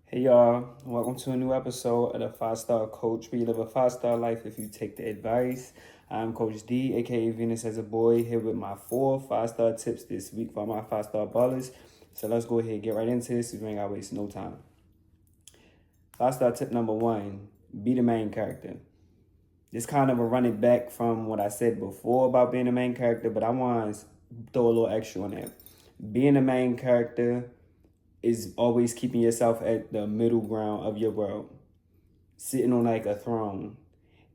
Hey y'all, welcome to a new episode of the 5-Star Coach, where you live a 5-star life if you take the advice. I'm Coach D, aka Venus as a Boy, here with my 4 5-star tips this week for my 5-star ballers. So let's go ahead and get right into this so we ain't gotta waste no time. 5-star tip number 1, be the main character. This kind of a running back from what I said before about being the main character, but I want to throw a little extra on that. Being the main character is always keeping yourself at the middle ground of your world, sitting on like a throne.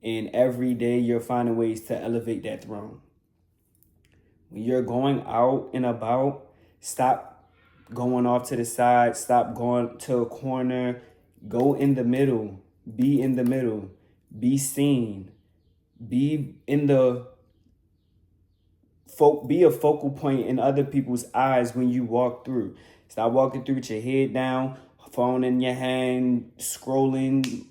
And every day you're finding ways to elevate that throne. When you're going out and about, stop going off to the side, stop going to a corner, go in the middle, be in the middle, be seen, be a focal point in other people's eyes when you walk through. Stop walking through with your head down, phone in your hand, scrolling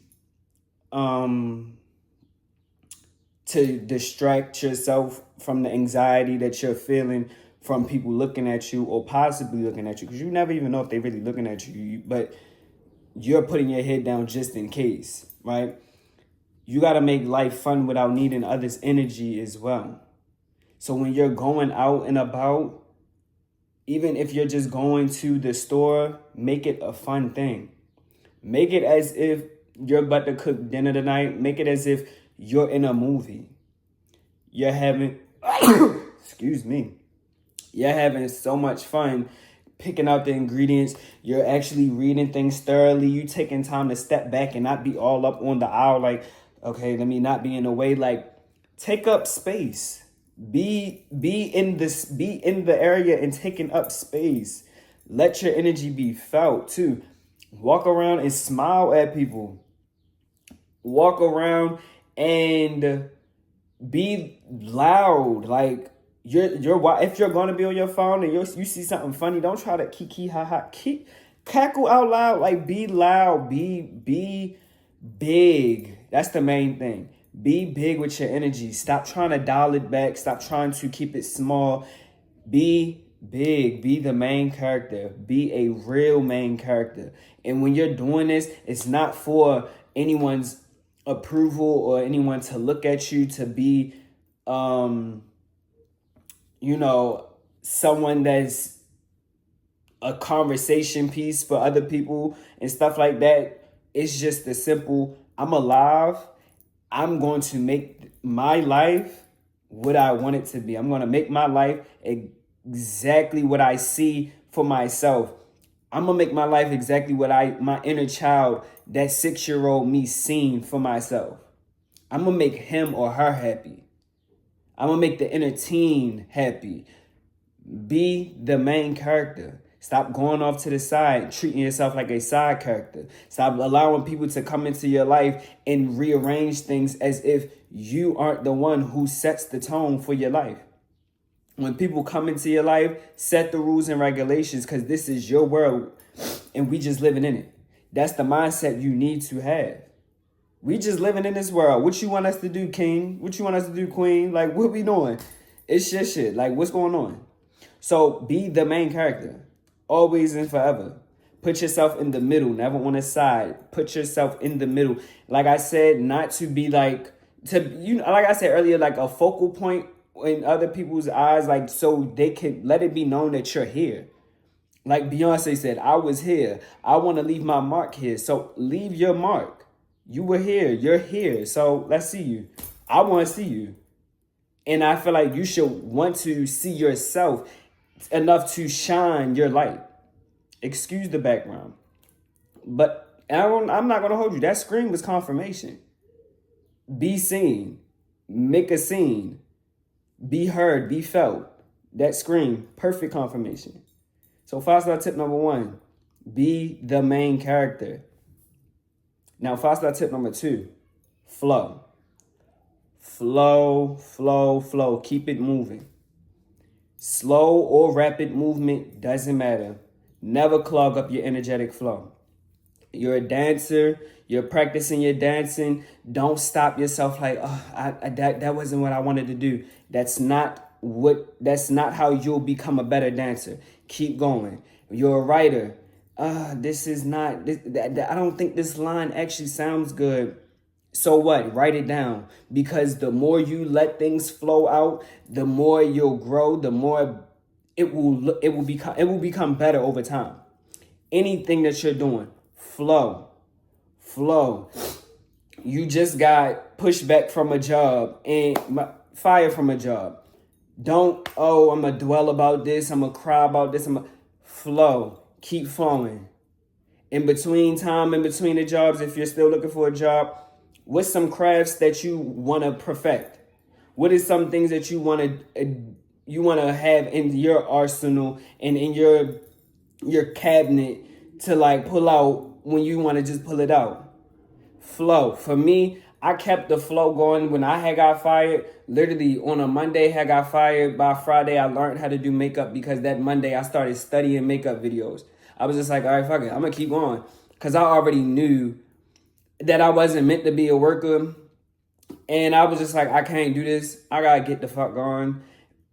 to distract yourself from the anxiety that you're feeling from people looking at you or possibly looking at you. Because you never even know if they're really looking at you, but you're putting your head down just in case, right? You got to make life fun without needing others' energy as well. So when you're going out and about, even if you're just going to the store, make it a fun thing. Make it as if you're about to cook dinner tonight. Make it as if you're in a movie. You're having, excuse me, you're having so much fun picking out the ingredients. You're actually reading things thoroughly. You taking time to step back and not be all up on the aisle like, okay, let me not be in the way. Like, take up space. Be in the area and taking up space. Let your energy be felt too. Walk around and smile at people. Walk around and be loud. Like if you're gonna be on your phone and you see something funny, don't try to kiki ha ha. Cackle out loud. Like, be loud. Be big. That's the main thing. Be big with your energy. Stop trying to dial it back. Stop trying to keep it small. Be big. Be the main character. Be a real main character. And when you're doing this, it's not for anyone's approval or anyone to look at you to be, someone that's a conversation piece for other people and stuff like that. It's just the simple, I'm alive. I'm going to make my life what I want it to be. I'm going to make my life exactly what I see for myself. I'm going to make my life exactly what my inner child, that 6-year-old me, seen for myself. I'm going to make him or her happy. I'm going to make the inner teen happy. Be the main character. Stop going off to the side, treating yourself like a side character. Stop allowing people to come into your life and rearrange things as if you aren't the one who sets the tone for your life. When people come into your life, set the rules and regulations, because this is your world and we just living in it. That's the mindset you need to have. We just living in this world. What you want us to do, king? What you want us to do, queen? Like, what we doing? It's your shit. Like, what's going on? So be the main character. Always and forever. Put yourself in the middle, never on the side. Put yourself in the middle. Like I said, not to be like I said earlier, like a focal point in other people's eyes, like so they can let it be known that you're here. Like Beyonce said, I was here. I want to leave my mark here. So leave your mark. You were here. You're here. So let's see you. I want to see you. And I feel like you should want to see yourself enough to shine your light. Excuse the background. But I'm not going to hold you. That scream was confirmation. Be seen. Make a scene. Be heard. Be felt. That scream, perfect confirmation. So 5-star tip number 1, be the main character. Now 5-star tip number 2, flow. Flow, flow, flow. Keep it moving. Slow or rapid movement, doesn't matter. Never clog up your energetic flow. You're a dancer. You're practicing your dancing. Don't stop yourself like, that wasn't what I wanted to do. That's not how you'll become a better dancer. Keep going. You're a writer. this is not, I don't think this line actually sounds good. So what? Write it down, because the more you let things flow out, the more you'll grow, the more it will become better over time. Anything that you're doing, flow. You just got pushed back from a job and fired from a job. Don't, oh, I'm gonna dwell about this, I'm gonna cry about this, flow. Keep flowing. In between the jobs, if you're still looking for a job, what's some crafts that you want to perfect? What is some things that you want to have in your arsenal and in your cabinet to like pull out when you want to just pull it out? Flow. For me, I kept the flow going when I had got fired. Literally on a Monday, I got fired. By Friday, I learned how to do makeup, because that Monday I started studying makeup videos. I was just like, all right, fuck it, I'm gonna keep going, because I already knew that I wasn't meant to be a worker. And I was just like, I can't do this. I gotta get the fuck going.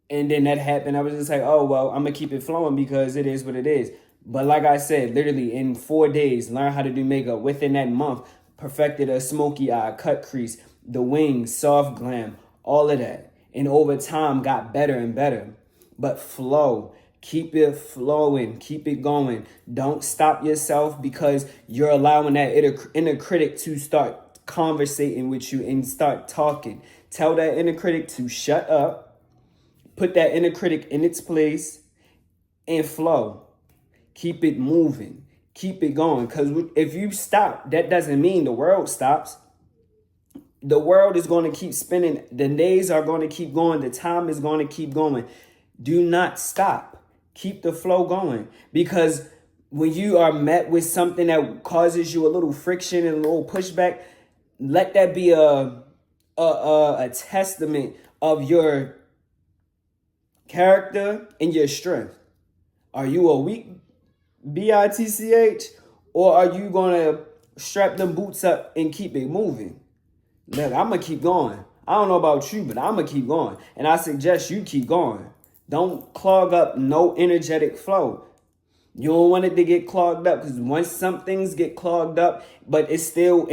And then that happened. I was just like, oh, well, I'm gonna keep it flowing because it is what it is. But like I said, literally in 4 days, learn how to do makeup. Within that month, perfected a smoky eye, cut crease, the wings, soft glam, all of that. And over time, got better and better. But flow. Keep it flowing. Keep it going. Don't stop yourself, because you're allowing that inner critic to start conversating with you and start talking. Tell that inner critic to shut up. Put that inner critic in its place and flow. Keep it moving. Keep it going. Because if you stop, that doesn't mean the world stops. The world is going to keep spinning. The days are going to keep going. The time is going to keep going. Do not stop. Keep the flow going, because when you are met with something that causes you a little friction and a little pushback, let that be a testament of your character and your strength. Are you a weak bitch, or are you gonna strap them boots up and keep it moving? Look, I'm gonna keep going. I don't know about you, but I'm gonna keep going, and I suggest you keep going. Don't clog up no energetic flow. You don't want it to get clogged up, because once some things get clogged up, but it's still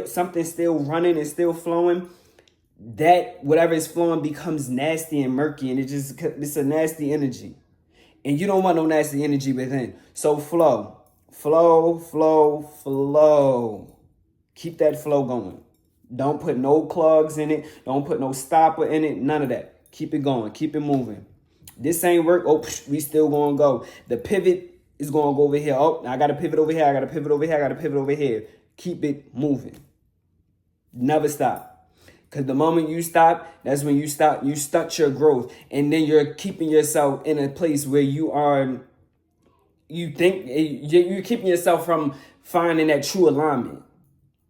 something still running and still flowing, that whatever is flowing becomes nasty and murky, and it's a nasty energy. And you don't want no nasty energy within. So flow. Keep that flow going. Don't put no clogs in it. Don't put no stopper in it. None of that. Keep it going. Keep it moving. This ain't work. Oh, we still gonna go. The pivot is gonna go over here. Oh, I gotta pivot over here. I gotta pivot over here. I gotta pivot over here. Keep it moving. Never stop. Because the moment you stop, that's when you stunt your growth. And then you're keeping yourself in a place where you're keeping yourself from finding that true alignment.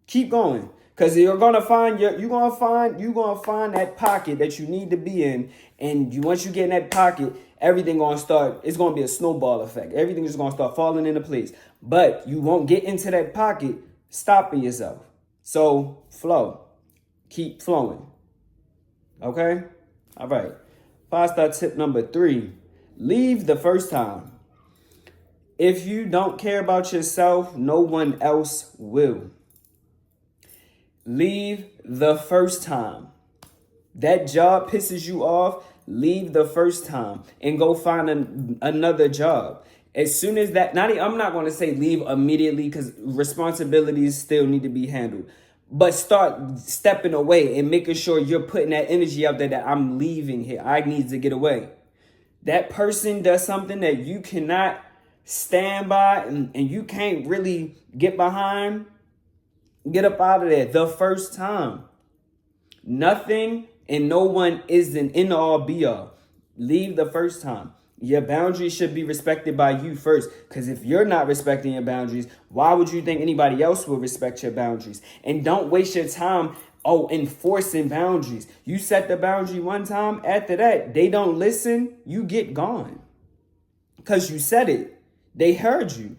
Keep going. Because you're gonna find that pocket that you need to be in, and once you get in that pocket, everything gonna start. It's gonna be a snowball effect. Everything is gonna start falling into place. But you won't get into that pocket stopping yourself. So flow, keep flowing. Okay, all right. 5-star tip number 3: leave the first time. If you don't care about yourself, no one else will. Leave the first time. That job pisses you off, leave the first time and go find another job. As soon as that, I'm not going to say leave immediately, because responsibilities still need to be handled. But start stepping away and making sure you're putting that energy out there that I'm leaving here. I need to get away. That person does something that you cannot stand by and you can't really get behind. Get up out of there the first time. Nothing and no one is an end all be all. Leave the first time. Your boundaries should be respected by you first. Because if you're not respecting your boundaries, why would you think anybody else will respect your boundaries? And don't waste your time enforcing boundaries. You set the boundary one time. After that, they don't listen. You get gone. Because you said it. They heard you.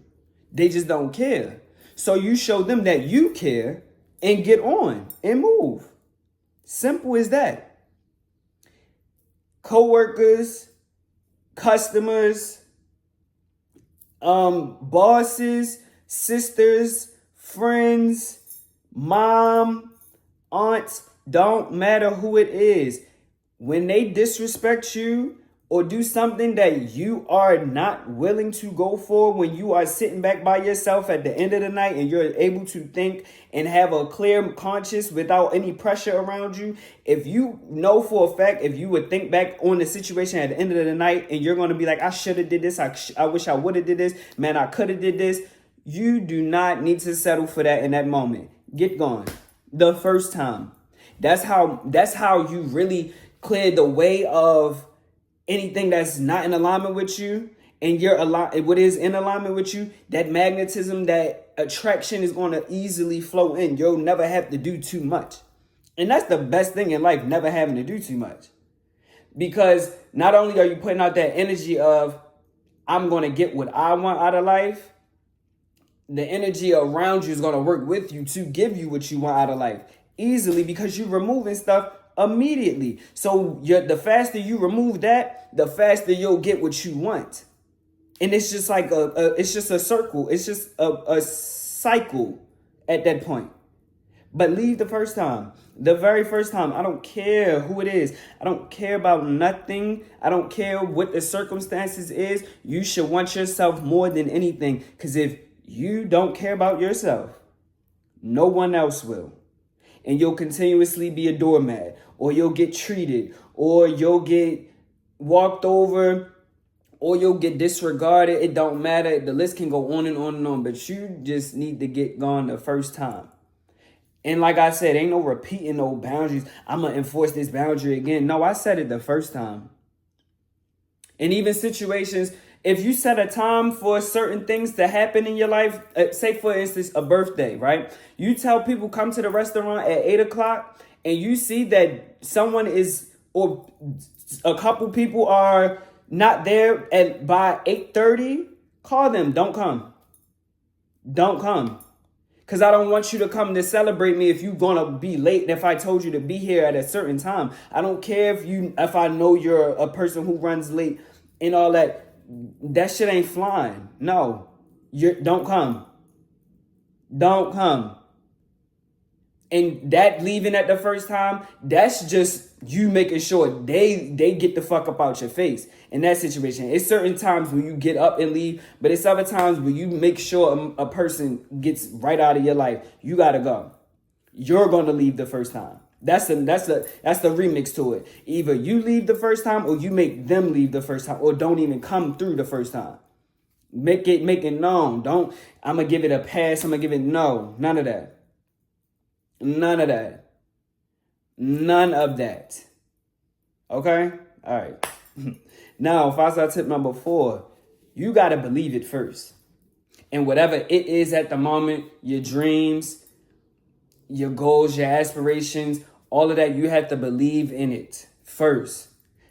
They just don't care. So you show them that you care and get on and move. Simple as that. Co-workers, customers, bosses, sisters, friends, mom, aunts, don't matter who it is. When they disrespect you or do something that you are not willing to go for, when you are sitting back by yourself at the end of the night and you're able to think and have a clear conscience without any pressure around you, if you know for a fact, if you would think back on the situation at the end of the night and you're going to be like, I should have did this, I wish I would have did this, man, I could have did this, you do not need to settle for that in that moment. Get going. The first time. That's how you really clear the way of anything that's not in alignment with you, and what is in alignment with you, that magnetism, that attraction is going to easily flow in. You'll never have to do too much. And that's the best thing in life, never having to do too much. Because not only are you putting out that energy of, I'm going to get what I want out of life, the energy around you is going to work with you to give you what you want out of life easily, because you're removing stuff immediately. So the faster you remove that, the faster you'll get what you want. And it's just like it's just a circle. It's just a cycle at that point. But leave the first time. The very first time. I don't care who it is. I don't care about nothing. I don't care what the circumstances is. You should want yourself more than anything. Because if you don't care about yourself, no one else will. And you'll continuously be a doormat, or you'll get treated, or you'll get walked over, or you'll get disregarded. It don't matter. The list can go on and on and on, but you just need to get gone the first time. And like I said, ain't no repeating no boundaries. I'm going to enforce this boundary again. No, I said it the first time. And even situations, if you set a time for certain things to happen in your life, say for instance, a birthday, right? You tell people come to the restaurant at 8 o'clock and you see that someone is, or a couple people are not there by 8:30, call them, don't come. Don't come. Because I don't want you to come to celebrate me if you're going to be late and if I told you to be here at a certain time. I don't care if I know you're a person who runs late and all that. That shit ain't flying. No, don't come. Don't come. And that leaving at the first time, that's just you making sure they get the fuck up out your face in that situation. It's certain times when you get up and leave, but it's other times where you make sure a person gets right out of your life. You gotta go. You're gonna leave the first time. That's the remix to it. Either you leave the first time or you make them leave the first time, or don't even come through the first time. Make it known. I'm gonna give it a pass. I'm gonna give it no. None of that. None of that. None of that. Okay? All right. Now, 5-star tip number 4. You gotta believe it first. And whatever it is at the moment, your dreams, your goals, your aspirations, all of that, you have to believe in it first.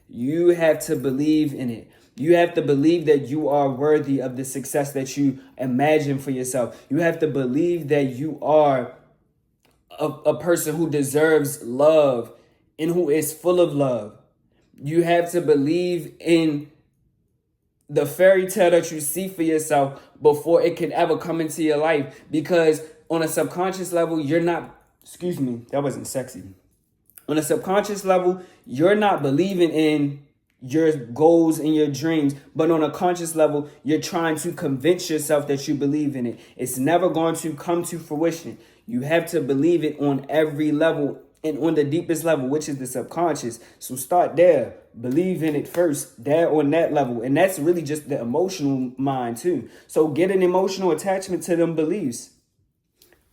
You have to believe in it. You have to believe that you are worthy of the success that you imagine for yourself. You have to believe that you are a person who deserves love and who is full of love. You have to believe in the fairy tale that you see for yourself before it can ever come into your life. Because on a subconscious level, you're not, excuse me, that wasn't sexy. On a subconscious level, you're not believing in your goals and your dreams, but on a conscious level, you're trying to convince yourself that you believe in it. It's never going to come to fruition. You have to believe it on every level and on the deepest level, which is the subconscious. So start there. Believe in it first, there on that level. And that's really just the emotional mind too. So get an emotional attachment to them beliefs.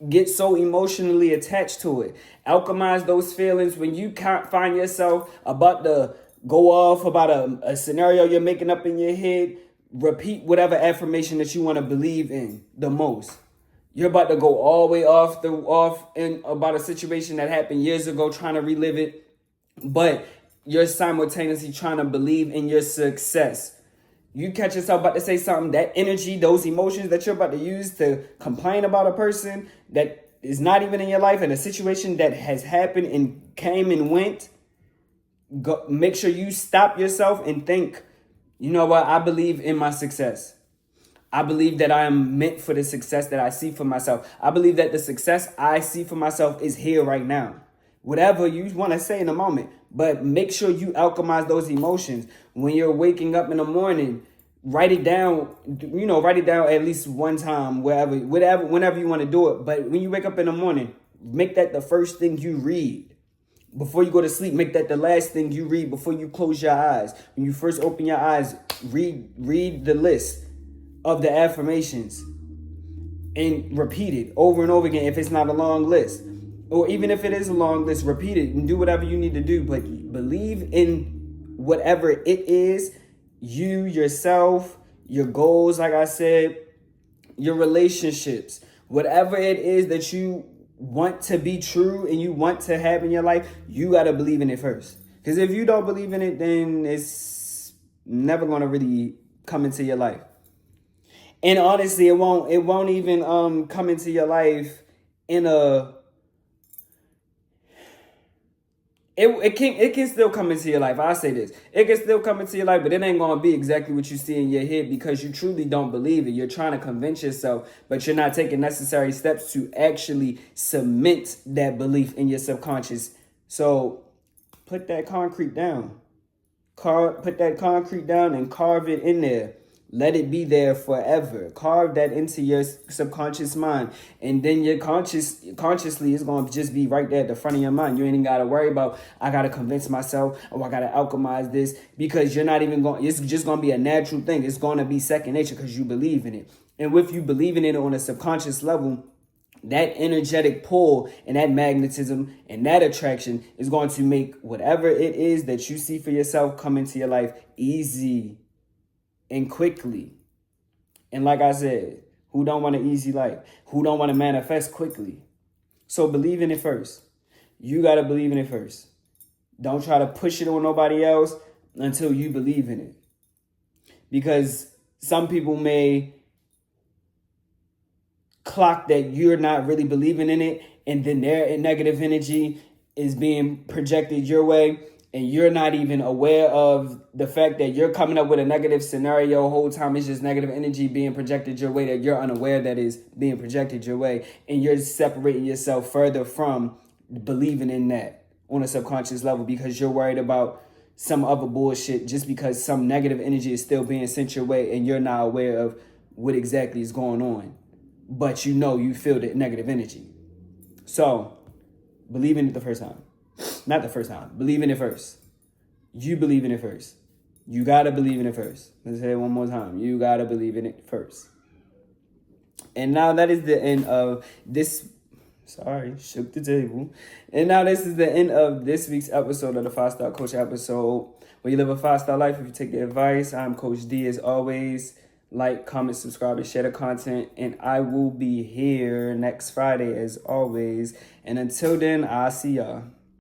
Get so emotionally attached to it. Alchemize those feelings when you can't find yourself about to go off about a scenario you're making up in your head. Repeat whatever affirmation that you want to believe in the most. You're about to go all the way off in about a situation that happened years ago, trying to relive it, but you're simultaneously trying to believe in your success. You catch yourself about to say something, that energy, those emotions that you're about to use to complain about a person that is not even in your life and a situation that has happened and came and went, make sure you stop yourself and think, you know what, I believe in my success. I believe that I am meant for the success that I see for myself. I believe that the success I see for myself is here right now. Whatever you want to say in a moment, but make sure you alchemize those emotions. When you're waking up in the morning, write it down, write it down at least one time, whenever you want to do it. But when you wake up in the morning, make that the first thing you read. Before you go to sleep, make that the last thing you read before you close your eyes. When you first open your eyes, read the list of the affirmations and repeat it over and over again if it's not a long list. Or even if it is a long list, repeat it and do whatever you need to do. But believe in whatever it is, you, yourself, your goals, like I said, your relationships, whatever it is that you want to be true and you want to have in your life, you got to believe in it first. Because if you don't believe in it, then it's never going to really come into your life. And honestly, it won't even come into your life in a It can still come into your life. I'll say this. It can still come into your life, but it ain't going to be exactly what you see in your head because you truly don't believe it. You're trying to convince yourself, but you're not taking necessary steps to actually cement that belief in your subconscious. So put that concrete down. Put that concrete down and carve it in there. Let it be there forever. Carve that into your subconscious mind. And then your consciously is going to just be right there at the front of your mind. You ain't even got to worry about, I got to convince myself, or I got to alchemize this, because you're not even going, it's just going to be a natural thing. It's going to be second nature because you believe in it. And with you believing in it on a subconscious level, that energetic pull and that magnetism and that attraction is going to make whatever it is that you see for yourself come into your life easy and quickly. And like I said, who don't want an easy life? Who don't want to manifest quickly? So believe in it first. You got to believe in it first. Don't try to push it on nobody else until you believe in it. Because some people may clock that you're not really believing in it, and then their negative energy is being projected your way, and you're not even aware of the fact that you're coming up with a negative scenario the whole time. It's just negative energy being projected your way that you're unaware that is being projected your way, and you're separating yourself further from believing in that on a subconscious level because you're worried about some other bullshit just because some negative energy is still being sent your way and you're not aware of what exactly is going on. But you feel the negative energy. So, believe in it the first time. Not the first time. Believe in it first. You believe in it first. You got to believe in it first. Let's say it one more time. You got to believe in it first. And now that is the end of this. Sorry, shook the table. And now this is the end of this week's episode of the 5-Star Coach episode, where you live a 5-star life if you take the advice. I'm Coach D as always. Like, comment, subscribe, and share the content. And I will be here next Friday as always. And until then, I'll see y'all.